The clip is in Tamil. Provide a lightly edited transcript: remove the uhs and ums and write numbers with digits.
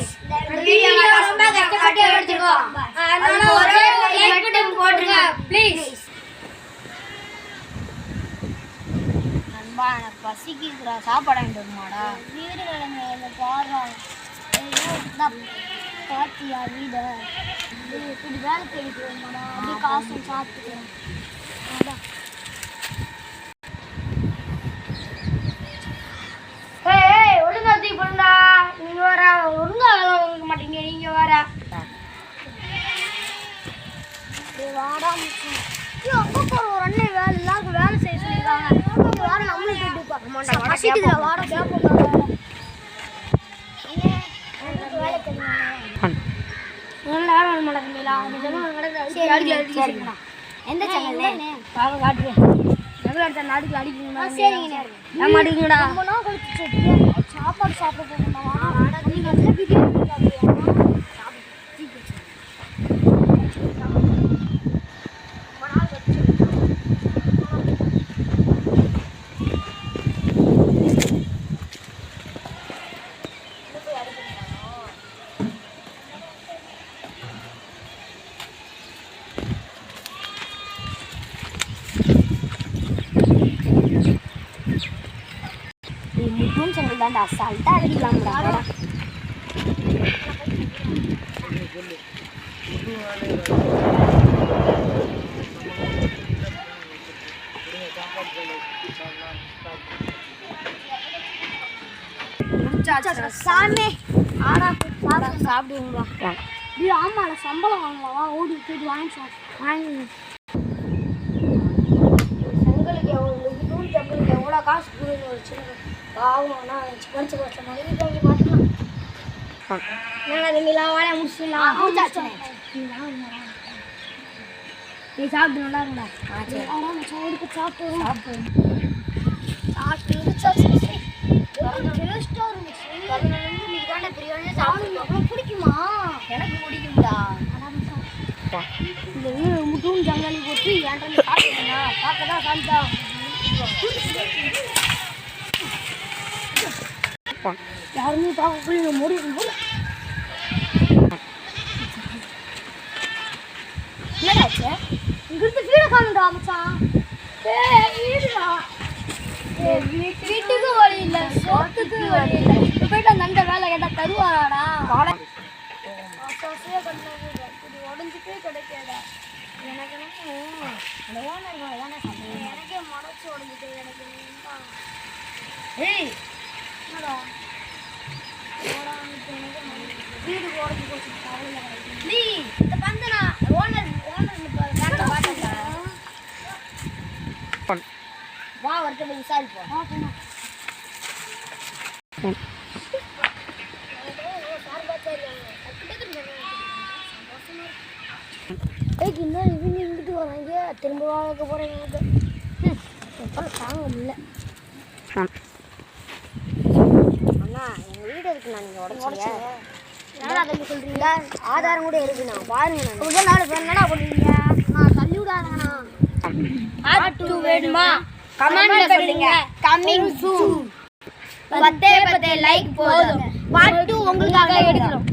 गाइस வீடியோ ரொம்ப கஷ்டப்பட்டு எடுத்துறோம் அதனால ஒரே லைக் பட்டன் போடுங்க ப்ளீஸ் நண்பா எனக்கு பசிக்குதுடா சாப்பாடு வாங்கிட்டு வருமாடா வீடு கிழங்கு பாடுறா பாத்தியா வீட இப்படி வேலை தேடிட்டு வருமாடா அப்படியே காசு சாப்பிட்டுக்கிறேன் ஒழுங்கா தூக்கி போடுடா நீங்க வர ஒழுங்கா வாங்க மாட்டீங்க நீங்க வர வாடா அங்க போற ஒரு அண்ணன் வேலை எல்லாருக்கும் வேலை செய்ய சொல்லிருக்காங்க வார நம்மளும் கேட்டுப்பா பசிக்குதுல வாடா கேட்போம் வேலை தெரியும் எந்த சேனல் சாப்பாடு சாப்பிட முற்றும் செங்கல் தாண்டா அசால்ட்டா அடிக்கலாம்டா சாமி ஆடா சாப்பிடுவீங்களா ஆமாடா சம்பளம் வாங்கலாம் ஓடி போயிட்டு வாங்கி செங்கலுக்கு எவ்வளோ காசு கொடுன்னு வச்சுருக்கோம் பாவம்னா படிச்சு படிச்ச மாதிரி வாங்கி மாட்டலாம் நாங்கள் நீங்களாம் வேலையை முடிச்சிடலாம் நீ சாப்பிட்டு நல்லா இருந்தா பிடிக்குமா எனக்கு பிடிக்கும்டா இந்த முட்டும் ஜங்காலி போட்டு என்கிட்ட சாப்பிடுங்க பார்க்கதான் சாப்பிட்டா யாருமே பார்க்க முடியும் என்னடாச்சு இங்கிருந்து வீட காணுடா மச்சான் வீடுடா வீட்டுக்கு வழி இல்லை சோத்துக்கு வழி இல்லை போயிட்டு அந்த அண்டை வேலை கேட்டால் தருவாராடா உடஞ்சிட்டே கிடைக்காதா எனக்கு எனக்கே மனசு உடஞ்சிட்டு எனக்கு ஏய் என்னடா வீடு உடஞ்சி போச்சு நீ இந்த பந்தனா ஓனர் வா வரட்டு விசாரிப்போம் இன்னும் இவங்க இங்கிட்டு வராங்க திரும்ப வாங்க போகிறேன் தாங்க முடியல அண்ணா எங்கள் வீடு இருக்குண்ணா நீங்கள் உடச்சிங்க என்னடா தம்பி சொல்கிறீங்களா ஆதாரம் கூட இருக்குண்ணா பாருங்கண்ணா கொஞ்சம் நாலு பேர் என்னடா பண்ணுவீங்க நான் தள்ளி விடாதங்கண்ணா ஆட்டு வேணுமா கமெண்ட்ல சொல்லுங்க கமிங் சூன் 10 லைக் போதும் பாட்டு உங்களுக்காக எடுக்கிறோம்